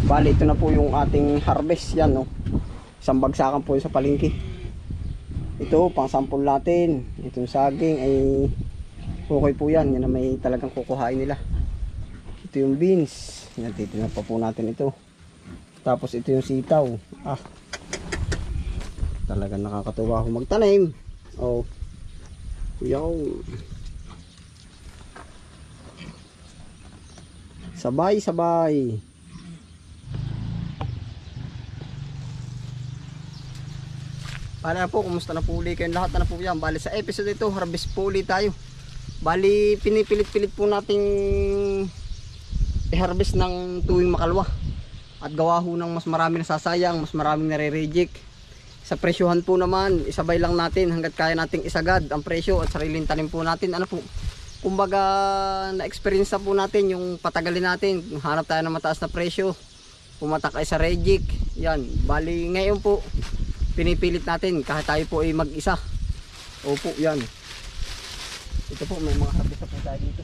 Bali ito na po yung ating harvest yan, no. Isang bagsakan po sa palengke. Ito pang sampol natin. Itong saging ay okay po yan. Yan na may talagang kukuhain nila. Ito yung beans. Yan, titignan pa po natin ito. Tapos ito yung sitaw. Talagang nakakatuwa kung magtanim. Oh. Yung sabay. Pala po, kumusta na po uli kayong lahat? Na po yan. Bali sa episode ito, harvest po uli tayo. Bali pinipilit-pilit po nating i-harvest ng tuwing makalwa. At gawa ho ng mas marami nasasayang, mas maraming nare-reject. Sa presyohan po naman, isabay lang natin hanggat kaya nating isagad ang presyo at sariling tanim po natin. Ano po, kumbaga na-experience na po natin yung patagalin natin. Hanap tayo ng mataas na presyo, pumatak ay sa reject. Yan, bali ngayon po pinipilit natin kahit tayo po ay mag-isa. Opo, yan. Ito po, may mga harvest na po tayo dito.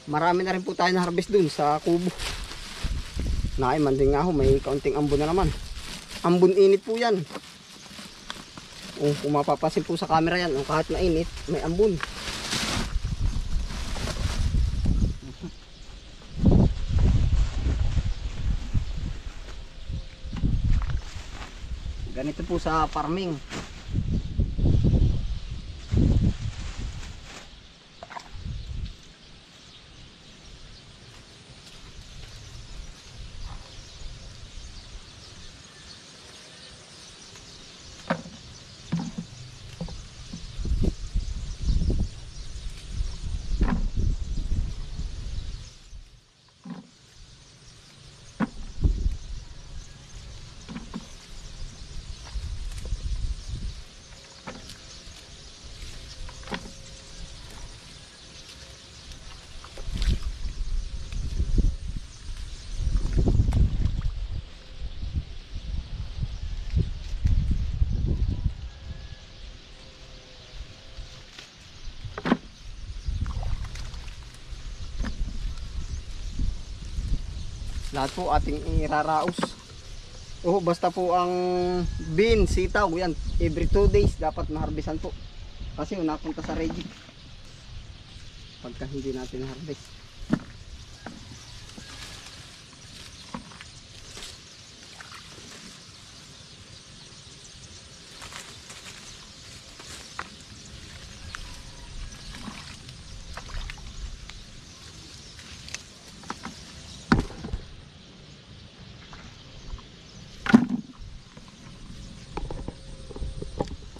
Marami na rin po tayo na harvest dun sa kubo. Manding nga ho, may kaunting ambon na naman. Ambon init po yan. Kung mapapansin po sa camera yan, kahit mainit, may ambon. Ganito po sa farming. Lahat po ating iraraos. Basta po ang beans, sitaw, yan, every 2 days dapat maharbisan po. Kasi napunta sa reject pagka hindi natin harvest.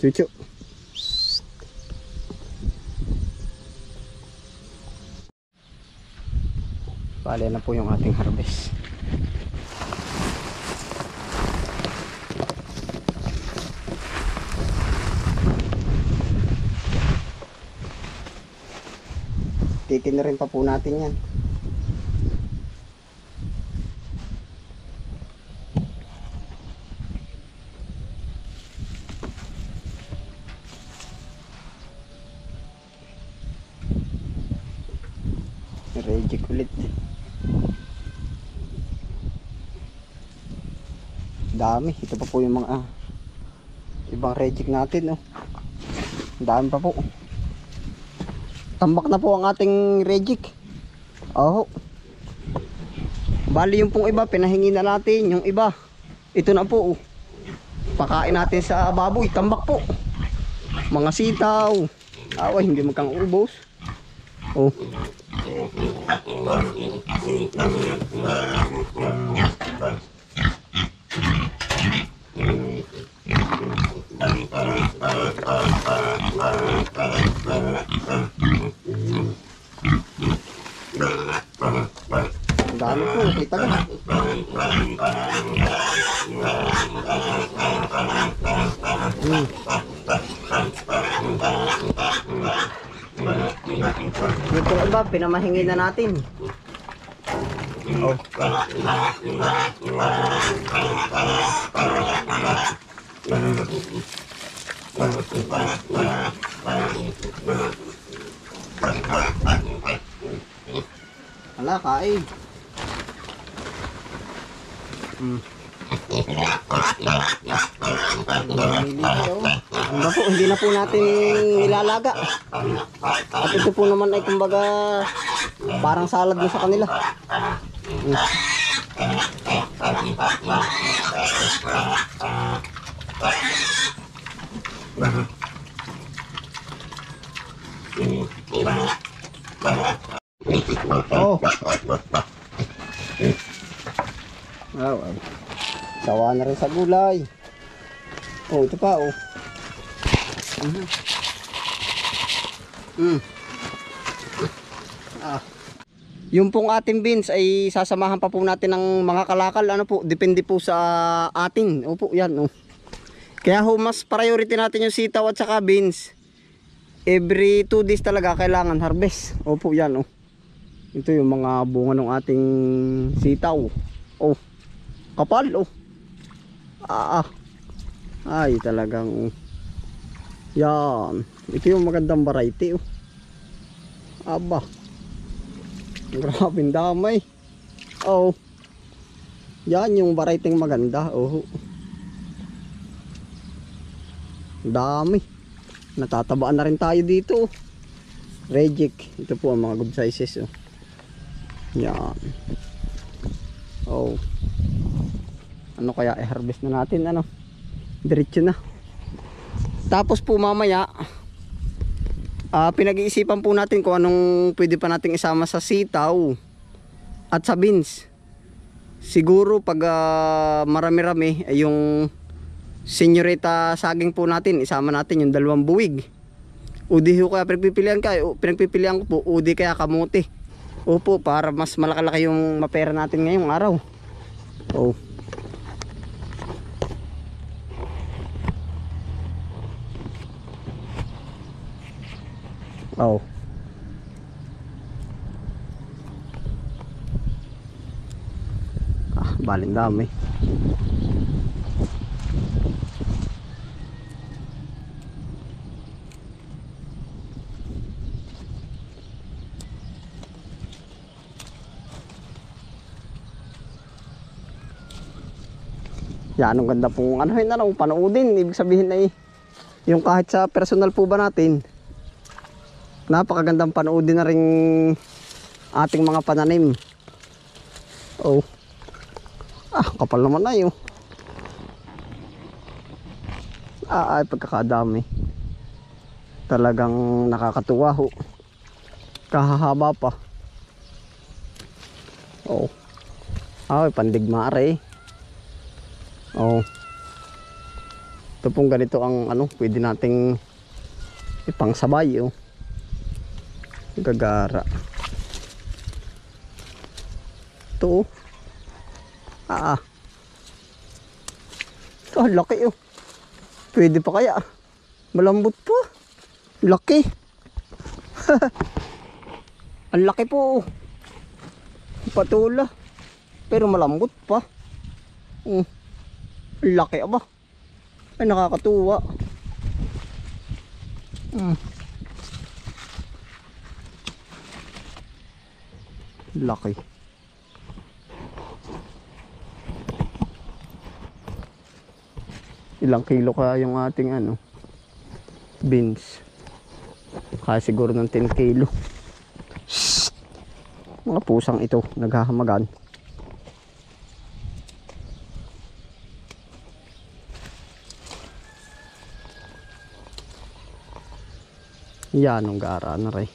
Cucu. Bale na po yung ating harvest. Titin rin pa po natin yan. Reject ulit. Dami. Ito pa po yung mga ibang reject natin, oh. Dami pa po. Tambak na po ang ating reject. Bali yung pong iba pinahingi na natin. Yung iba ito na po, oh. Pakain natin sa baboy. Tambak po. Mga sitaw. Hindi magkang ubos. Dami po, kita ka. Ito iba, pinamahingi na natin. Wala, kain. Hindi na po natin nilalaga. At ito po naman ay kumbaga parang salad na sa kanila. Oh. Oh, sawa na rin sa gulay. Oh, ito pa oh. Yung pong ating beans ay sasamahan pa po natin ng mga kalakal. Ano po, depende po sa atin. Opo, yan oh. Kaya ho, mas priority natin yung sitaw at saka beans. Every 2 days talaga kailangan harvest. Opo, yan oh. Ito yung mga bunga ng ating sitaw. Oh, kapal oh. Ay talagang yan. Ito yung magandang variety oh. Aba, grabing damay. Oh, yan yung variety maganda. Oh, dami. Natatabaan na rin tayo dito. Reject. Ito po ang mga good sizes oh. Yan. Oh, ano kaya i-harvest na natin, ano, diretso na. Tapos po mamaya pinag-iisipan po natin kung anong pwede pa nating isama sa sitaw at sa beans. Siguro pag marami-rami ay yung senyorita saging po natin, isama natin yung 2 buwig. Udi ho kaya pinagpipilian ko po, udi kaya kamote. Opo, para mas malaki-laki yung mapera natin ngayong araw. Oh. Oh. Balin dami. Yan, ang ganda pong panoodin. Ibig sabihin ay yung kahit sa personal po ba natin, napakagandang panoodin na rin ating mga pananim. Oh, kapal naman na yun. Ay pagkakadami. Talagang nakakatuwa ho. Kahahaba pa. Oh, ay pandigmare. Oh, ito pong ganito ang pwede nating ipangsabay oh. Gagara. Ito oh. Ito laki oh. Pwede pa kaya. Malambot pa. Laki. Ang laki po oh. Patula. Pero malambot pa. Laki aba. Ay nakakatuwa. Laki. Ilang kilo kaya yung ating beans? Kaya siguro ng 10 kilo. Mga pusang ito naghahamagan. Yan ang gara na rin.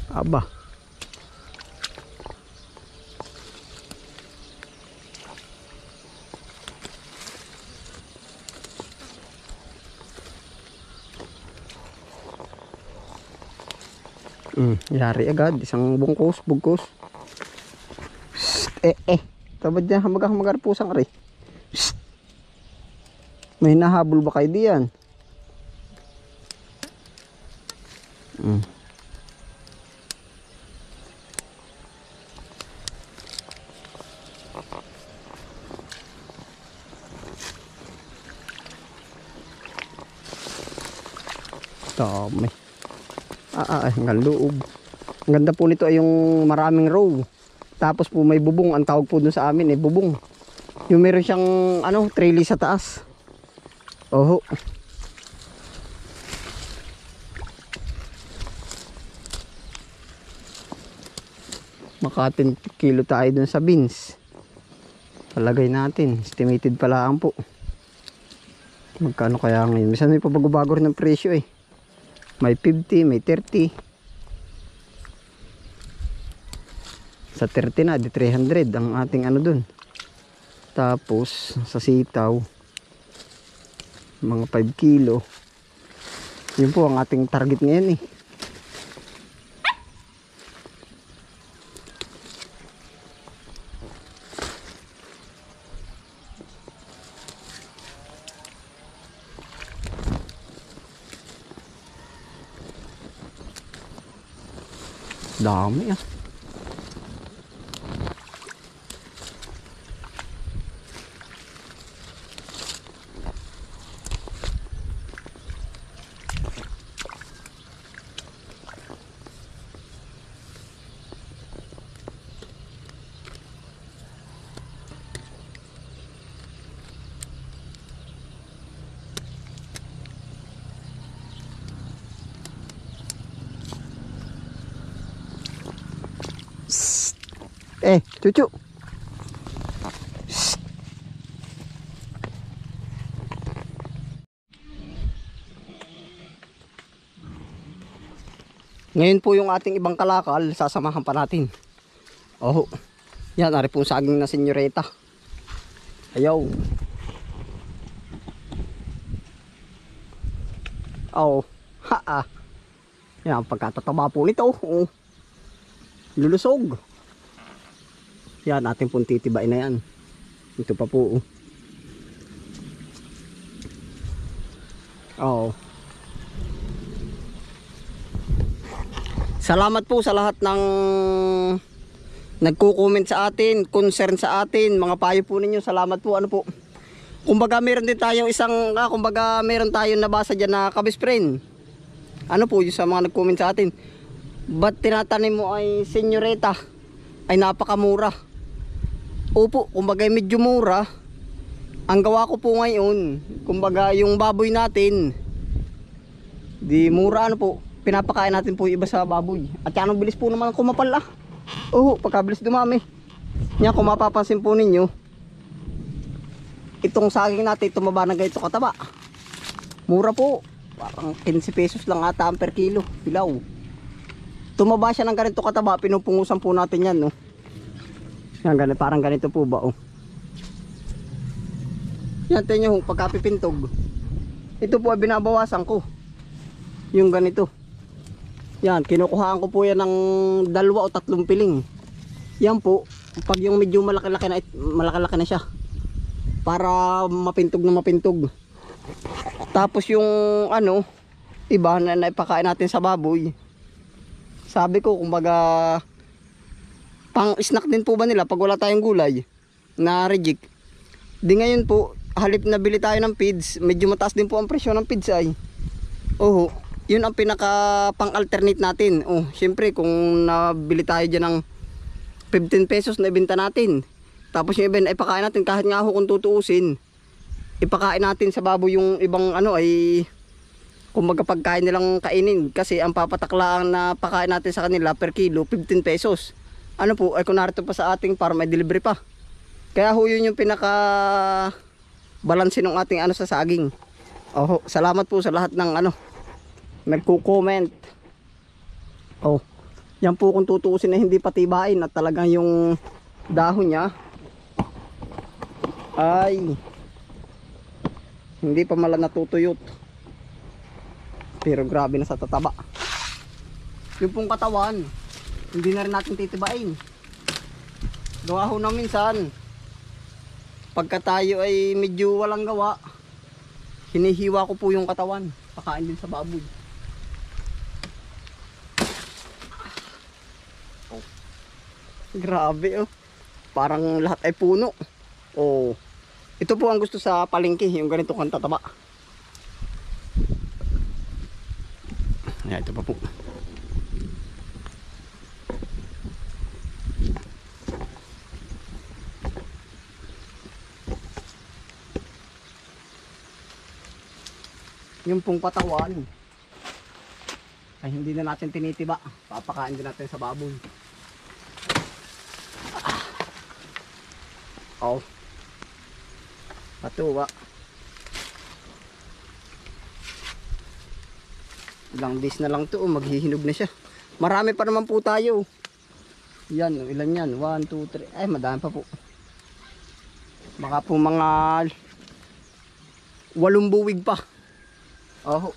Aba. Yari agad. Isang bugkos. Tabad dyan hamagar pusang rin. May nahabol ba kayo diyan? Dami. Hanggang loob. Ang ganda po nito ay yung maraming row. Tapos po may bubong. Ang tawag po dun sa amin ay bubong. Yung meron siyang ano, trailer sa taas. Oho. Maka 10 kilo tayo dun sa beans. Palagay natin. Estimated pala ang po. Magkano kaya ngayon? Minsan may pabago-bago rin ng presyo eh. May 50, may 30. Sa 30 na, di 300 ang ating ano dun. Tapos, sa sitaw, mga 5 kilo. Yun po ang ating target ngayon eh. Dami ah. Cucu. Ngayon po yung ating ibang kalakal, sasamahan pa natin. Oh. Yan, ari po saging na senyoreta. Ayaw. Oh. Ha. Yan, pagkatataba po nito. Oh. Lulusog. Yan, ating pong titibain na yan. Ito pa po. Oh. Salamat po sa lahat ng nagko-comment sa atin, concern sa atin, mga payo po ninyo. Salamat po. Ano po? Kumbaga meron din tayong kumbaga meron tayong nabasa diyan na kabis friend. Ano po yung sa mga nag-comment sa atin? Ba't tinatanim mo ay senyoreta? Ay napakamura. Opo, kumbaga medyo mura. Ang gawa ko po ngayon, kumbaga yung baboy natin, di mura ano po, pinapakain natin po iba sa baboy. At yan ang bilis po naman kumapal ah. Oo, pagkabilis dumami. Yan, kung mapapansin po ninyo, itong saging natin, tumaba na ganito kataba. Mura po, parang 15 pesos lang ata ang per kilo, pilaw. Tumaba siya ng ganito kataba, pinupungusan po natin yan no. Yan, ganito, parang ganito po ba oh. Yan, tingnan nyo, pagkapipintog, ito po ay binabawasan ko. Yung ganito. Yan, kinukuhaan ko po yan ng 2 o 3 piling. Yan po, pag yung medyo malaki-laki na siya. Para mapintog na mapintog. Tapos yung ano, iba na naipakain natin sa baboy. Sabi ko, kumbaga, pang snack din po ba nila pag wala tayong gulay na reject. Di ngayon po, halip na bili tayo ng feeds, medyo mataas din po ang presyo ng feeds ay. Oh, yun ang pinaka pang alternate natin. Oh, syempre kung nabili tayo diyan ng 15 pesos na ibenta natin. Tapos yung iba na ipakain natin kahit nga ho kung tutuusin. Ipakain natin sa baboy yung ibang ano ay kumbaga pagkain nilang kainin kasi ang papataklaan na pakain natin sa kanila per kilo 15 pesos. Ano po, ay kung narito pa sa ating farm may delivery pa. Kaya ho yun yung pinaka balanse ng ating ano sa saging. Oh, salamat po sa lahat ng ano nagko-comment. Oh, yan po kung tutuusin na hindi patibain at talagang yung dahon niya ay hindi pa mala natutuyot. Pero grabe na sa tataba. Yung pong katawan hindi na rin natin titibain. Gawa ho na minsan pagka tayo ay medyo walang gawa, hinihiwa ko po yung katawan, pakain din sa baboy. Oh. Grabe oh, parang lahat ay puno. Oh, ito po ang gusto sa palengke, yung ganito kang tataba. Ayan, ito pa po. Yung pong patawan ay hindi na natin tinitiba. Papakain din natin sa baboy. Oh. Patuwa. Ilang days na lang to, maghihinog na siya. Marami pa naman po tayo. Yan, ilan yan? 1, 2, 3. Ay, madami pa po. Baka po mga 8 buwig pa. Oh.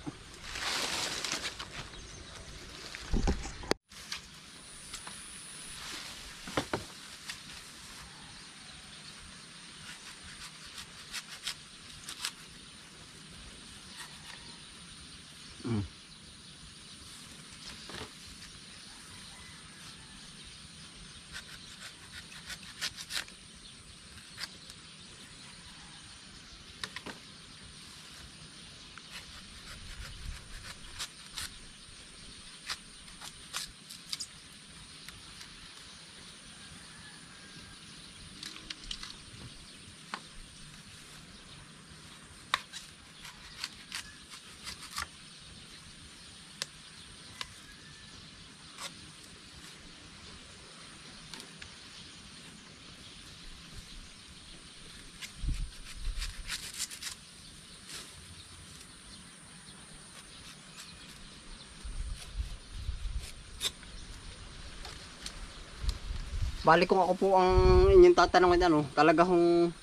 Bali kung ako po ang inyong tatanungin, ano, talaga hong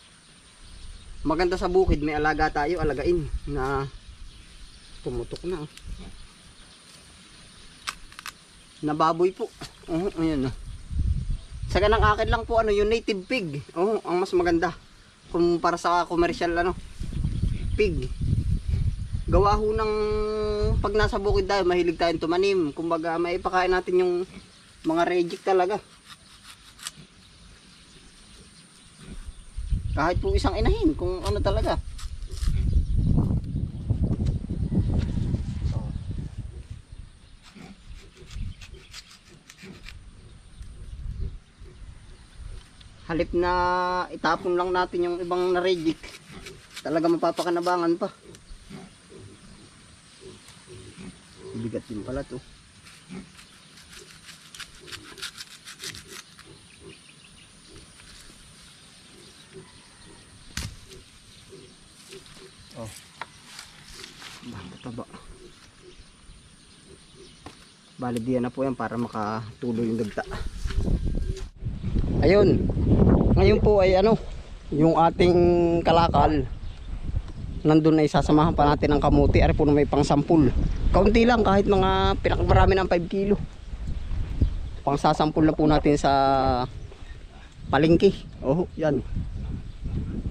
maganda sa bukid, may alaga tayo, alagain na pumutok na. Nababoy po. Ayan. Sa ganang akin lang po, ano, yung native pig. Ang mas maganda kumpara sa commercial, ano, pig. Gawa ho ng pag nasa bukid tayo, mahilig tayong tumanim. Kumbaga, may ipakain natin yung mga reject talaga. Kahit po isang inahin, kung ano talaga. Halip na itapon lang natin yung ibang na-reject, talaga mapapakanabangan pa. Bigat din pala to. Taba. Bali diyan na po yan para makatuloy yung dagta. Ayun. Ngayon po ay ano, yung ating kalakal. Nandun ay sasamahan pa natin ng kamuti. Ari po na may pang sampul. Kaunti lang, kahit mga pinakamarami ng 5 kilo. Pang sasampul na po natin sa palengke. Yan.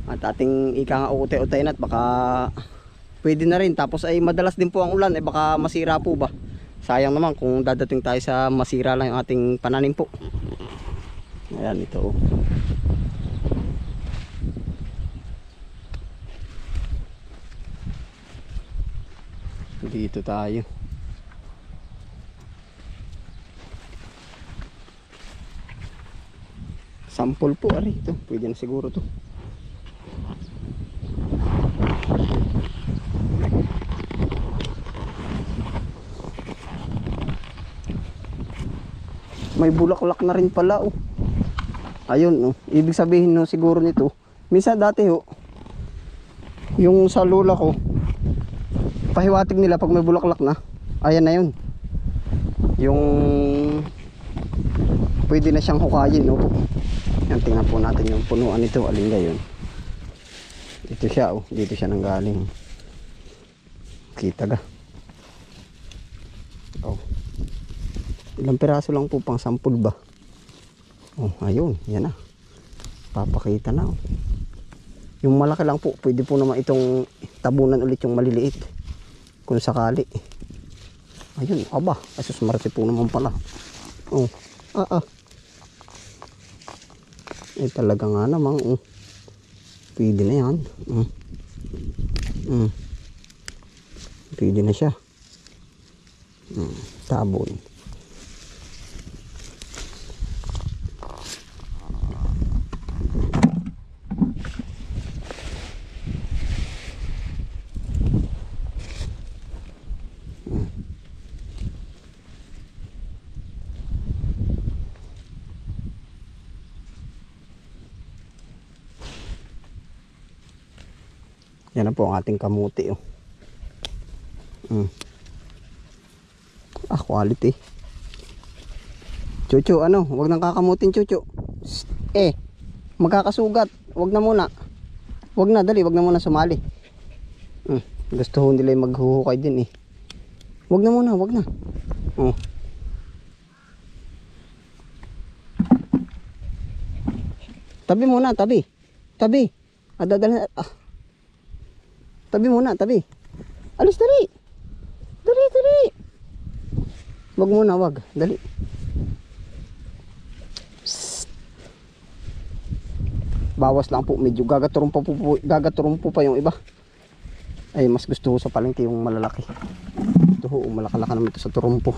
At ating ika nga utay-utay na at baka pwede na rin. Tapos ay madalas din po ang ulan, ay baka masira po ba. Sayang naman kung dadating tayo sa masira lang yung ating pananim po. Ayan, ito. Dito tayo. Sample po, ari. Ito, pwede na siguro to. May bulaklak na rin pala, Ayun, ibig sabihin no siguro nito. Minsan dati yung sa lula ko, pahiwatig nila pag may bulaklak na. Ayan na yun. Yung pwede na siyang hukayin, Yan, tingnan po natin yung punuan nito, alin na yun. Ito siya, dito siya nanggaling. Kita ga. Ilang piraso lang po, pang sampul ba? Ayun, yan na. Papakita na. Yung malaki lang po, pwede po naman itong tabunan ulit yung maliliit. Kung sakali. Ayun, aba, asus marati po naman pala. Talaga nga naman, pwede na yan. Pwede na siya. Tabon. Yan na po ang ating kamuti. Oh. Quality. Chucho, ano? Huwag nang kakamutin, Chucho. Magkakasugat. Huwag na muna. Huwag na, dali. Huwag na muna sumali. Gusto ho nila maghuhukay din eh. Huwag na muna, huwag na. Tabi muna, tabi. Tabi. Adadala. Tabi muna, tabi. Alis, dali. Dali, dali. Wag muna, wag. Dali. Psst. Bawas lang po. Medyo gagaturong po pa yung iba. Ay, mas gusto ko sa palengke yung malalaki. Ito ho, malakalaka naman ito sa turumpo.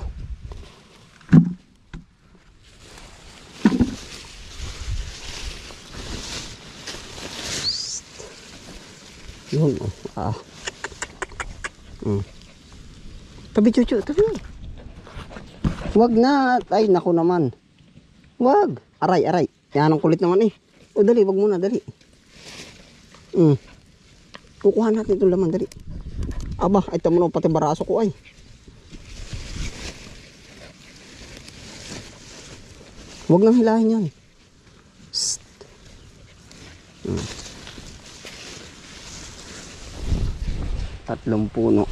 Yun, Tabi, Chucho, tabi. Wag na. Ay, naku naman. Wag. Aray, aray. Yan ang kulit naman eh. O, dali, wag muna, dali. Kukuha natin itong laman, dali. Aba, ito mo pati baraso ko ay. Wag nang hilahin yan. Psst. Tatlong puno.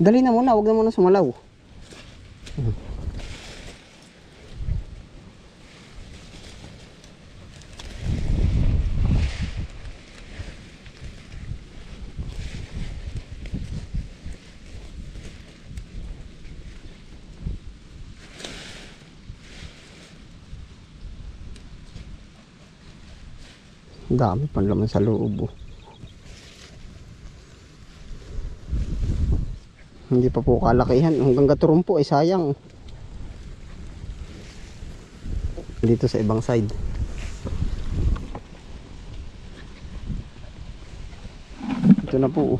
Dali na muna, wag na muna sumalaw. Dami pang laman sa loob. Hindi pa po kalakihan. Hanggang gaturong po ay sayang. Dito sa ibang side. Ito na po.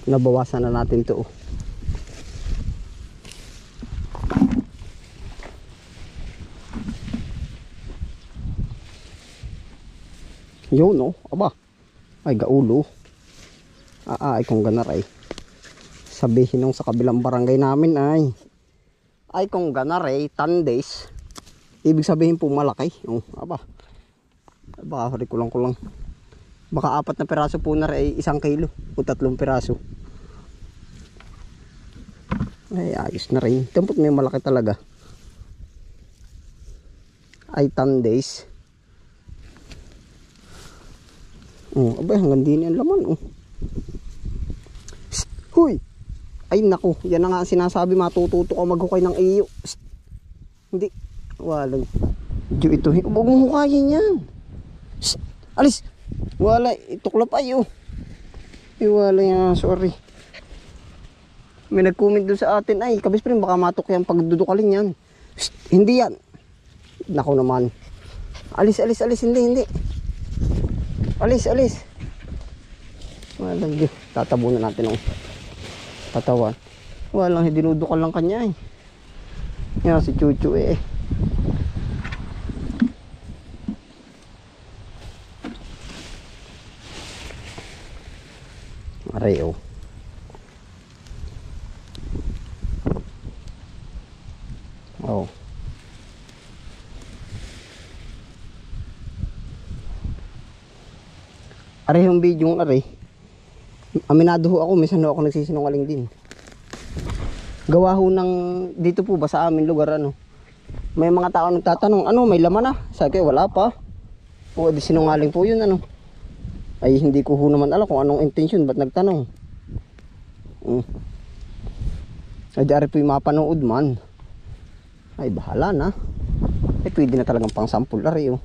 Nabawasan na natin to. Yun no, aba. Ay gaulo. Ay kung ganar ay. Sabihin nung sa kabilang barangay namin ay kung ganar ay 10 days. Ibig sabihin po malaki. Aba. Baka kulang-kulang. Baka 4 na piraso po na ay 1 kilo o 3 piraso. Ay ayos na rin. Tempot may malaki talaga. Ay 10 days. Abay hanggang din ang laman. Huy! Ay naku, yan na nga sinasabi, matututo ka maghukay ng iyo. Hindi. Walang. Diyo ito. Huwag mong hukayin yan. Alis! Wala, ituklap ay wala yan, sorry. May nag-comment doon sa atin, ay kabis pa rin baka matok yan pagdudukalin yan. Hindi yan. Nako naman. Alis, hindi. Alis. Walang Diyos. Tatabunan natin ang tatawan. Walang dinudukal lang kanya Yan si Chuchu Aray Aray yung video ng aray. Aminado ho ako, minsan ho ako nagsisinungaling din. Gawa ho ng dito po ba sa amin lugar may mga tao nagtatanong, may laman na? Sabi ko, wala pa. O di sinungaling po yun Ay hindi ko ho naman alam kung anong intention, ba't nagtanong. Ay di ari po yung mapanood man. Ay bahala na. Ay pwede na talagang pang sample ari oh.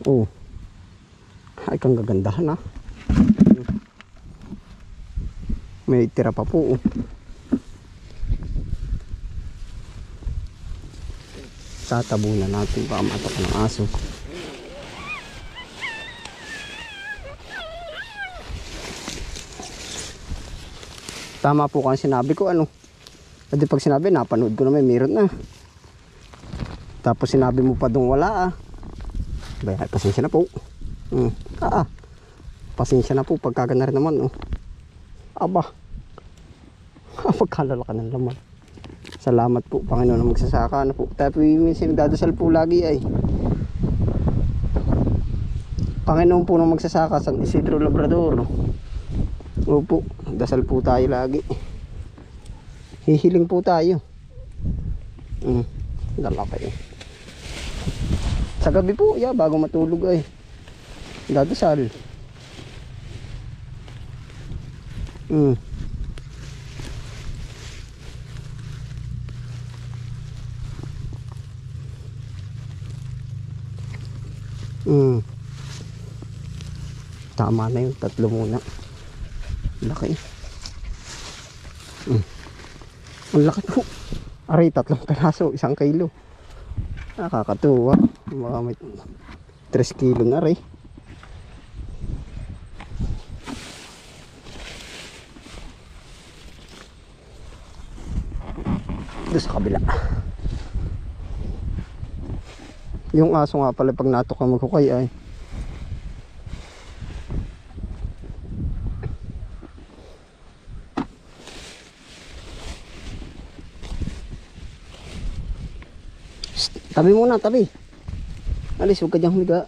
Oh. Ay kang gagandahan ha. May tira pa po oh. Tatabunan natin baka matok ng aso. Tama po kung sinabi ko ano. At pag sinabi napanood ko na meron na. Tapos sinabi mo pa dong wala ah. Baya pasensya na po. Pasensya na po pagkagana rin naman oh. Aba. Pagkalala ka ng laman. Salamat po Panginoon na magsasaka na po. Tayo minsan nagdadasal po lagi ay. Panginoon po na magsasaka San Isidro Labrador. Opo, dasal po tayo lagi. Hihiling po tayo. Dala kayo. Sa gabi po, bago matulog ay dadasal. Tama na yung tatlo muna. Laki. Ang laki po. Aray, 3 peraso, 1 kilo. Nakakatuwa. Mga may 3 kilo na rin. Doon sa kabila. Yung aso nga pala pag natok ang maghukay ay tabi muna, tabi. Alis, huwag ka diyang humiga.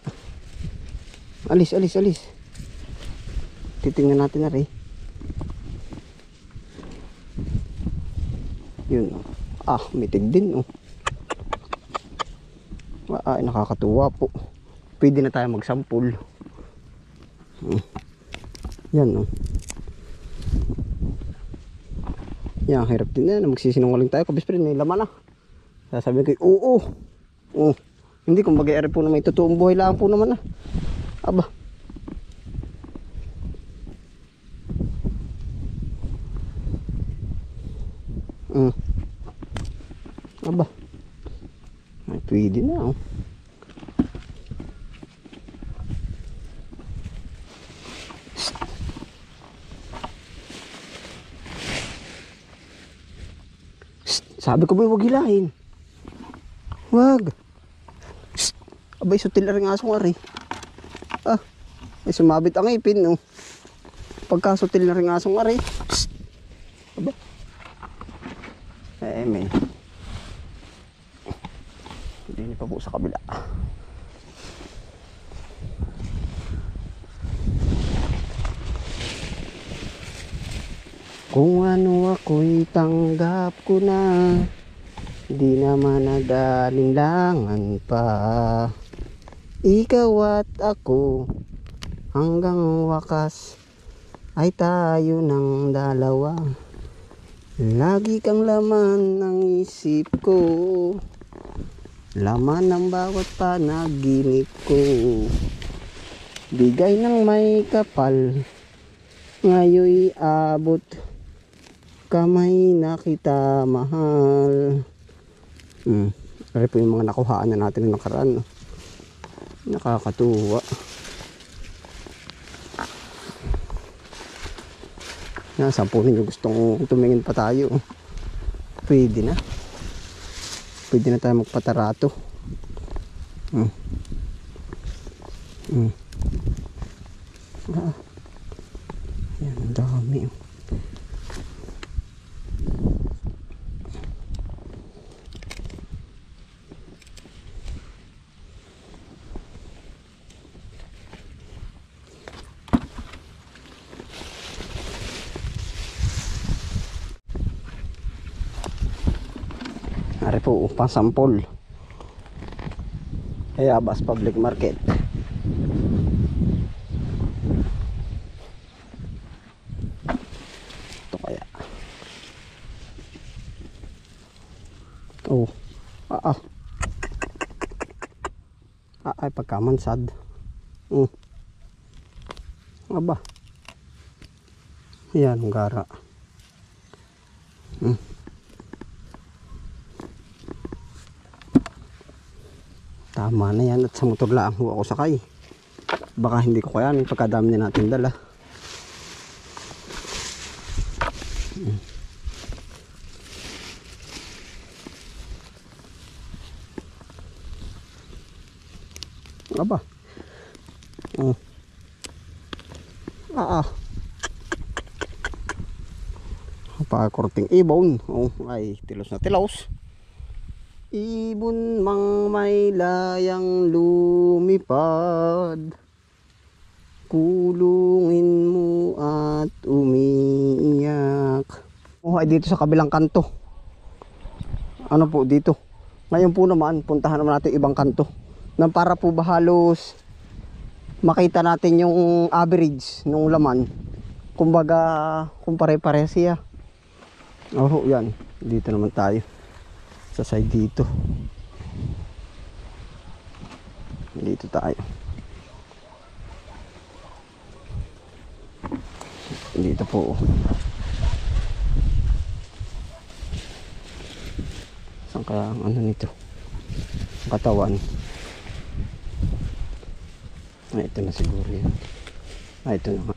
Alis. Titingnan natin na rin. Yun. Mitig din oh. Ay, nakakatuwa po. Pwede na tayo magsampul. Yan oh. Yan, hirap din na. Magsisinungaling tayo. Kabisprin, may laman na. Sasabihin ko, oo. Hindi, kung bagay-ari po na may totoong buhay lang po naman Aba. Aba. Ay, pwede na oh. Sabi ko ba huwag hilahin. Wag. Abay, sutil na rin asong ari. Ay sumabit ang ipin no. Pagka sutil na rin asong ari. Aba. May. Hindi pa po sa kabila. Kung ano ako'y tanggap ko na, di naman nag-alinlangan pa. Ikaw at ako, hanggang wakas ay tayo ng dalawa. Lagi kang laman ng isip ko, laman ng bawat panaginip ko. Bigay ng may kapal, ngayoy abot kamay na kita mahal. Pero po yung mga nakuhaan na natin ng nakaraan. Nakakatuwa. Yan, 10 ninyo gustong tumingin pa tayo. Pwede na. Pwede na tayo magpatarato. Yan, ang dami. Ari po, pang sampol. Ayabas Public Market. Ito kaya. Oh. Ay pagkamansad. Aba. Yan ang gara. Tama na yan at sa motor lang ako sakay. Baka hindi ko kayanin pagkadami na natin dala. Aba. Pakorting ibon. Ay tilos na tilos. Ibon mang may layang lumipad, kulungin mo at umiiyak. Ay dito sa kabilang kanto. Ano po dito? Ngayon po naman puntahan naman natin ibang kanto. Nang para po ba halos makita natin yung average ng laman. Kumbaga kung pare-pare siya. Yan. Dito naman tayo. Sa side dito. Dito tayo. Dito po. Saan kaya ang ano nito? Katawan. Ito na siguro yan. Ito na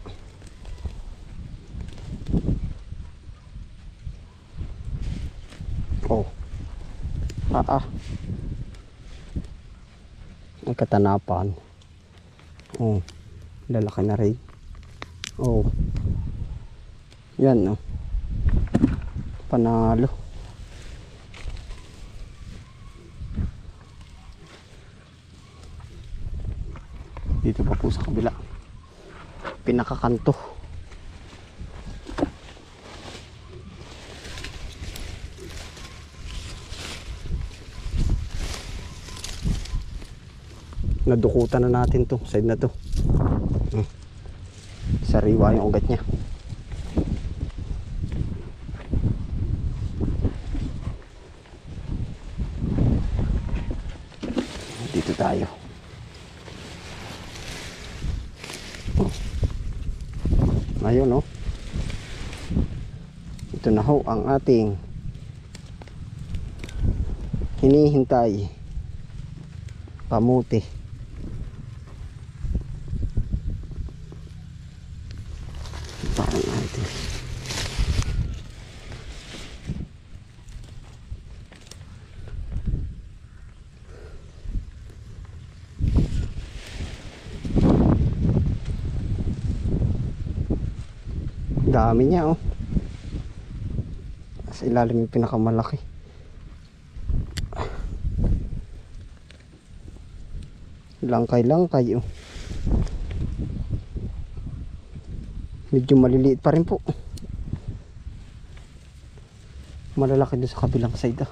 nga. Ang katanapan. Lalaki na rin. Yan panalo. Dito pa po sa kabila. Pinakakanto. Nadukutan na natin to side na to. Sariwa yung ugat niya. Dito tayo. Ayun ito na ho ang ating hinihintay kamuti. Dami niya sa ilalim yung pinakamalaki. Langkay medyo maliliit pa rin po. Malalaki doon sa kabilang side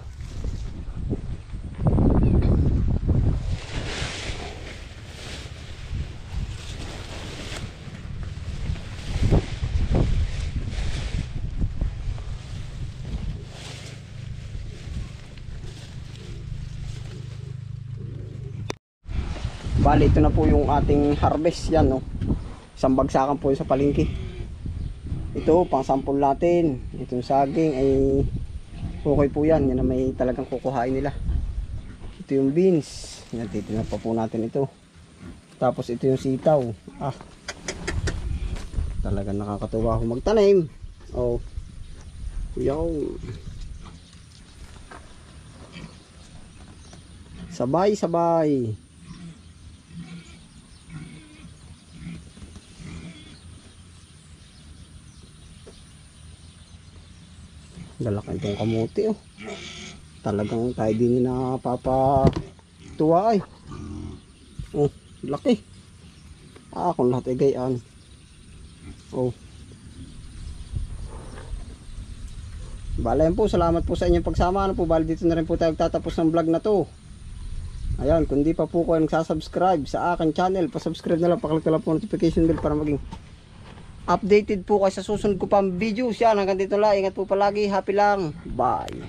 Bali ito na po yung ating harvest yan Isang bagsakan po sa palengke. Ito pang sample natin. Itong saging ay okay po yan. Yan na may talagang kukuhain nila. Ito yung beans. Yan, titignan pa po natin ito. Tapos ito yung sitaw. Talagang nakakatuwa kung magtanim. Yung sabay. Lalaki itong kamuti Talagang tayo din na napapatuwa laki. Kung lahat ay gayaan. Bala yan po, salamat po sa inyong pagsama. Bali dito na rin po tayo tatapos ng vlog na to. Ayan, kung di pa po kayo nagsasubscribe sa aking channel, pasubscribe na lang, paklik na lang po notification bell para maging updated po kayo sa susunod ko pang videos. Yan, hanggang dito lang. Ingat po palagi. Happy lang. Bye.